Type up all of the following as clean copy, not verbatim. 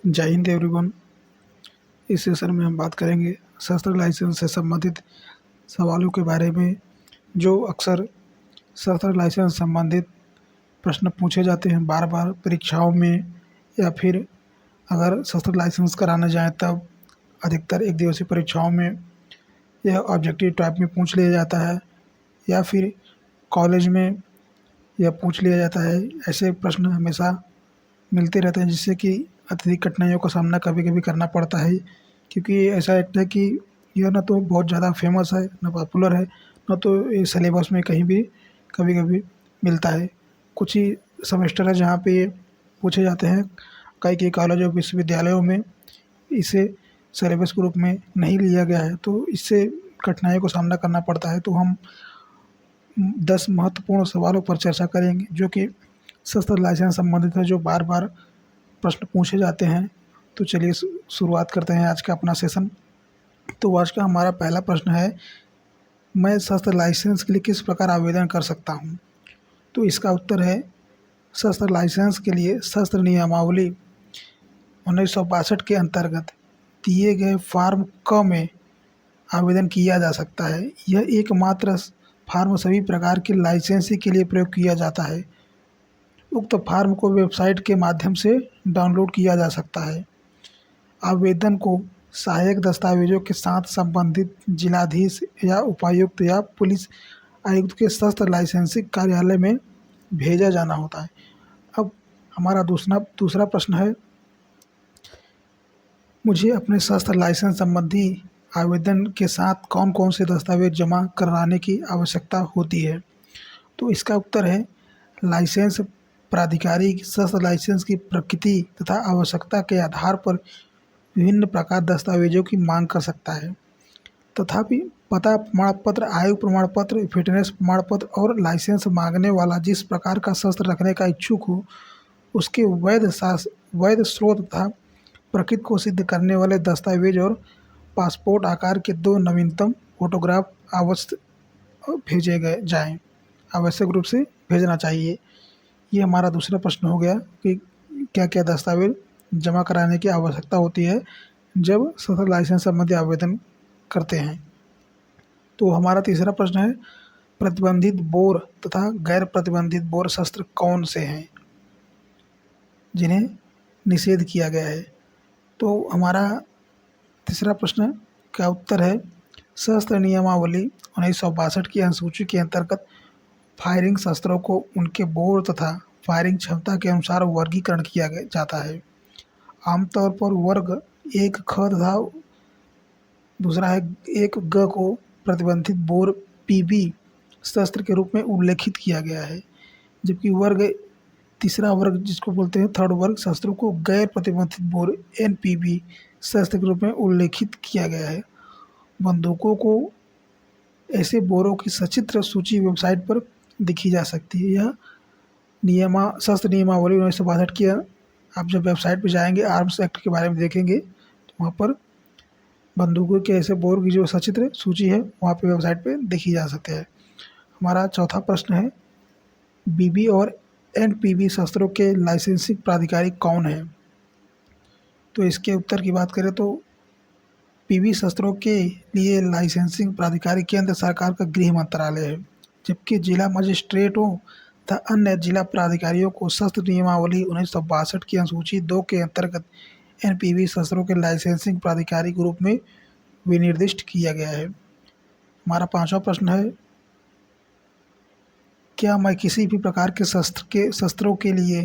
जय हिंद एवरीवन। इस सेशन में हम बात करेंगे शस्त्र लाइसेंस से संबंधित सवालों के बारे में, जो अक्सर शस्त्र लाइसेंस संबंधित प्रश्न पूछे जाते हैं बार बार परीक्षाओं में, या फिर अगर शस्त्र लाइसेंस कराने जाएं तब अधिकतर एक दिवसीय परीक्षाओं में यह ऑब्जेक्टिव टाइप में पूछ लिया जाता है, या फिर कॉलेज में यह पूछ लिया जाता है। ऐसे प्रश्न हमेशा मिलते रहते हैं, जिससे कि अत्यधिक कठिनाइयों का सामना कभी कभी करना पड़ता है, क्योंकि ऐसा एक्ट है कि यह ना तो बहुत ज़्यादा फेमस है, ना पॉपुलर है, ना तो ये सिलेबस में कहीं भी कभी कभी मिलता है। कुछ ही सेमेस्टर है जहाँ पे ये पूछे जाते हैं। कई कॉलेज और विश्वविद्यालयों में इसे सिलेबस के रूप में नहीं लिया गया है, तो इससे कठिनाइयों का सामना करना पड़ता है। तो हम 10 महत्वपूर्ण सवालों पर चर्चा करेंगे, जो कि शस्त्र लाइसेंस संबंधित है, जो बार बार प्रश्न पूछे जाते हैं। तो चलिए शुरुआत करते हैं आज का अपना सेशन। तो आज का हमारा पहला प्रश्न है, मैं शस्त्र लाइसेंस के लिए किस प्रकार आवेदन कर सकता हूँ? तो इसका उत्तर है, शस्त्र लाइसेंस के लिए शस्त्र नियमावली 1962 के अंतर्गत दिए गए फॉर्म क में आवेदन किया जा सकता है। यह एकमात्र फॉर्म सभी प्रकार के लाइसेंसी के लिए प्रयोग किया जाता है। उक्त फॉर्म को वेबसाइट के माध्यम से डाउनलोड किया जा सकता है। आवेदन को सहायक दस्तावेजों के साथ संबंधित जिलाधीश या उपायुक्त या पुलिस आयुक्त के शस्त्र लाइसेंसिंग कार्यालय में भेजा जाना होता है। अब हमारा दूसरा प्रश्न है, मुझे अपने शस्त्र लाइसेंस संबंधी आवेदन के साथ कौन कौन से दस्तावेज जमा कराने की आवश्यकता होती है? तो इसका उत्तर है, लाइसेंस प्राधिकारी शस्त्र लाइसेंस की प्रकृति तथा आवश्यकता के आधार पर विभिन्न प्रकार दस्तावेजों की मांग कर सकता है। तथापि पता प्रमाण पत्र, आयु प्रमाण पत्र, फिटनेस प्रमाण पत्र और लाइसेंस मांगने वाला जिस प्रकार का शस्त्र रखने का इच्छुक हो, उसके वैध स्रोत तथा प्रकृति को सिद्ध करने वाले दस्तावेज और पासपोर्ट आकार के 2 नवीनतम फोटोग्राफ भेजे जाएँ, आवश्यक रूप से भेजना चाहिए। ये हमारा दूसरा प्रश्न हो गया कि क्या क्या दस्तावेज जमा कराने की आवश्यकता होती है जब शस्त्र लाइसेंस संबंधी आवेदन करते हैं। तो हमारा तीसरा प्रश्न है, प्रतिबंधित बोर तथा गैर प्रतिबंधित बोर शस्त्र कौन से हैं जिन्हें निषेध किया गया है? तो हमारा तीसरा प्रश्न का उत्तर है, शस्त्र नियमावली 1962 की अनुसूची के अंतर्गत फायरिंग शस्त्रों को उनके बोर तथा फायरिंग क्षमता के अनुसार वर्गीकरण किया जाता है। आमतौर पर वर्ग 1 ख तथा दूसरा है 1 ग को प्रतिबंधित बोर पीबी शस्त्र के रूप में उल्लेखित किया गया है, जबकि तीसरा वर्ग जिसको बोलते हैं थर्ड वर्ग शस्त्रों को गैर प्रतिबंधित बोर एनपीबी शस्त्र के रूप में उल्लेखित किया गया है। बंदूकों को ऐसे बोरों की सचित्र सूची वेबसाइट पर दिखी जा सकती है। यह शस्त्र नियमावली 1962 की, आप जब वेबसाइट पर जाएंगे आर्म्स एक्ट के बारे में देखेंगे तो वहाँ पर बंदूकों के ऐसे बोर की जो सचित्र सूची है वहाँ पे वेबसाइट पे देखी जा सकते हैं। हमारा चौथा प्रश्न है, बीबी और एनपीबी शस्त्रों के लाइसेंसिंग प्राधिकारी कौन है? तो इसके उत्तर की बात करें तो पीबी शस्त्रों के लिए लाइसेंसिंग प्राधिकारी केंद्र सरकार का गृह मंत्रालय है, जबकि जिला मजिस्ट्रेटों तथा अन्य जिला प्राधिकारियों को शस्त्र नियमावली 1962 की अनुसूची 2 के अंतर्गत एनपीबी शस्त्रों के लाइसेंसिंग प्राधिकारी के रूप में विनिर्दिष्ट किया गया है। हमारा पांचवा प्रश्न है, क्या मैं किसी भी प्रकार के शस्त्रों के लिए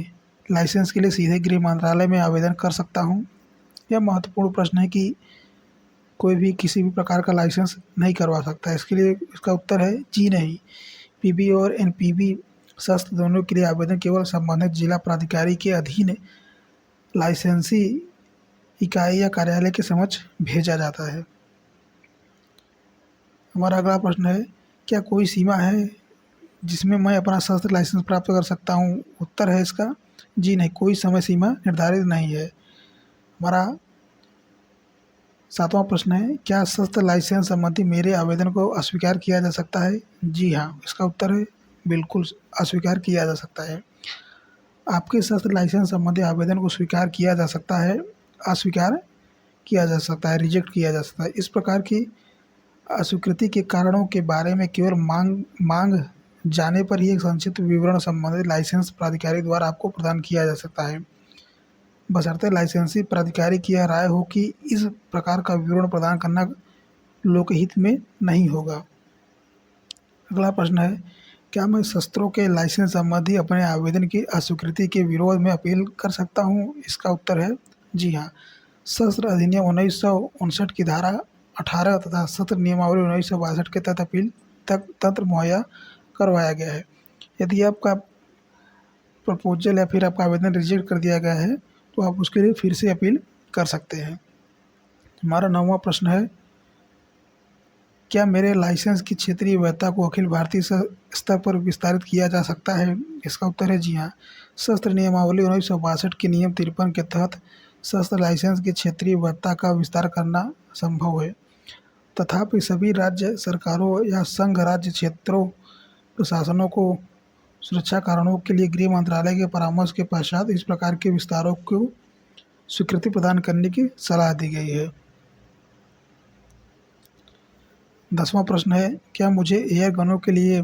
लाइसेंस के लिए सीधे गृह मंत्रालय में आवेदन कर सकता हूं? यह महत्वपूर्ण प्रश्न है कि कोई भी किसी भी प्रकार का लाइसेंस नहीं करवा सकता। इसके लिए इसका उत्तर है जी नहीं। पीबी और एनपीबी शस्त्र दोनों के लिए आवेदन केवल संबंधित जिला प्राधिकारी के अधीन लाइसेंसी इकाई या कार्यालय के समक्ष भेजा जाता है। हमारा अगला प्रश्न है, क्या कोई सीमा है जिसमें मैं अपना शस्त्र लाइसेंस प्राप्त कर सकता हूँ? उत्तर है इसका जी नहीं, कोई समय सीमा निर्धारित नहीं है। हमारा 7वां प्रश्न है, क्या शस्त्र लाइसेंस संबंधी मेरे आवेदन को अस्वीकार किया जा सकता है? जी हाँ, इसका उत्तर है बिल्कुल अस्वीकार किया जा सकता है। आपके शस्त्र लाइसेंस संबंधी आवेदन को स्वीकार किया जा सकता है अस्वीकार किया जा सकता है, रिजेक्ट किया जा सकता है। इस प्रकार की अस्वीकृति के कारणों के बारे में केवल मांग जाने पर ही एक संक्षिप्त विवरण संबंधित लाइसेंस प्राधिकारी द्वारा आपको प्रदान किया जा सकता है, बशर्ते लाइसेंसी प्राधिकारी की यह राय हो कि इस प्रकार का विवरण प्रदान करना लोकहित में नहीं होगा। अगला प्रश्न है, क्या मैं शस्त्रों के लाइसेंस संबंधी अपने आवेदन की अस्वीकृति के विरोध में अपील कर सकता हूँ? इसका उत्तर है जी हाँ। शस्त्र अधिनियम 1959 की धारा 18 तथा शस्त्र नियमावली 1962 के तहत अपील तक तंत्र मुहैया करवाया गया है। यदि आपका प्रपोजल या फिर आपका आवेदन रिजेक्ट कर दिया गया है तो आप उसके लिए फिर से अपील कर सकते हैं। हमारा 9वां प्रश्न है, क्या मेरे लाइसेंस की क्षेत्रीय वैधता को अखिल भारतीय स्तर पर विस्तारित किया जा सकता है? इसका उत्तर है जी हाँ। शस्त्र नियमावली 1962 के नियम 53 के तहत शस्त्र लाइसेंस की क्षेत्रीय वैधता का विस्तार करना संभव है। तथापि सभी राज्य सरकारों या संघ राज्य क्षेत्रों प्रशासनों को सुरक्षा कारणों के लिए गृह मंत्रालय के परामर्श के पश्चात इस प्रकार के विस्तारों को स्वीकृति प्रदान करने की सलाह दी गई है। 10वां प्रश्न है, क्या मुझे एयर गनों के लिए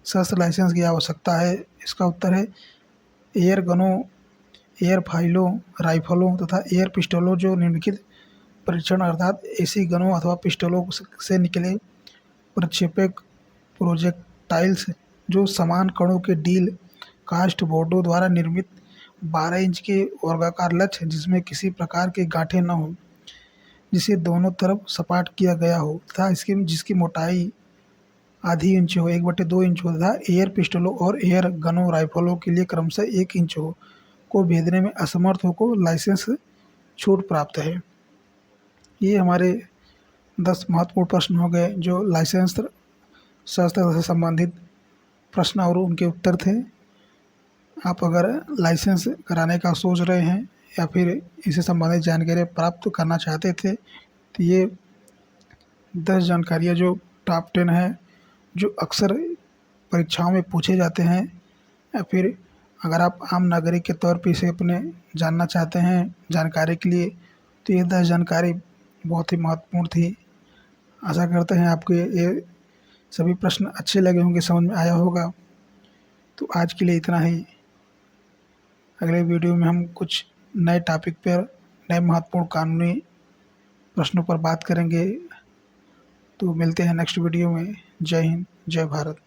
शस्त्र लाइसेंस की आवश्यकता है? इसका उत्तर है एयर गनों, एयर फाइलों, राइफलों तथा एयर पिस्टलों जो निम्नलिखित परीक्षण अर्थात ऐसी गनों अथवा पिस्टलों से निकले प्रक्षेपक प्रोजेक्टाइल्स जो समान कणों के डील कास्ट बोर्डों द्वारा निर्मित 12 इंच के वर्गाकार लक्ष्य जिसमें किसी प्रकार के गांठें न हो, जिसे दोनों तरफ सपाट किया गया हो तथा जिसकी मोटाई आधी इंच हो, 1/2 इंच हो तथा एयर पिस्टलों और एयर गनों राइफलों के लिए क्रमशः 1 इंच हो को भेदने में असमर्थ हो को लाइसेंस छूट प्राप्त है। ये हमारे 10 महत्वपूर्ण प्रश्न हो गए जो लाइसेंस शस्त्र से संबंधित प्रश्न और उनके उत्तर थे। आप अगर लाइसेंस कराने का सोच रहे हैं या फिर इससे संबंधित जानकारी प्राप्त करना चाहते थे तो ये 10 जानकारियाँ जो टॉप 10 है जो अक्सर परीक्षाओं में पूछे जाते हैं, या फिर अगर आप आम नागरिक के तौर पे इसे अपने जानना चाहते हैं जानकारी के लिए तो ये 10 जानकारी बहुत ही महत्वपूर्ण थी। आशा करते हैं आपको ये सभी प्रश्न अच्छे लगे होंगे, समझ में आया होगा। तो आज के लिए इतना ही। अगले वीडियो में हम कुछ नए टॉपिक पर, नए महत्वपूर्ण कानूनी प्रश्नों पर बात करेंगे। तो मिलते हैं नेक्स्ट वीडियो में। जय हिंद, जय भारत।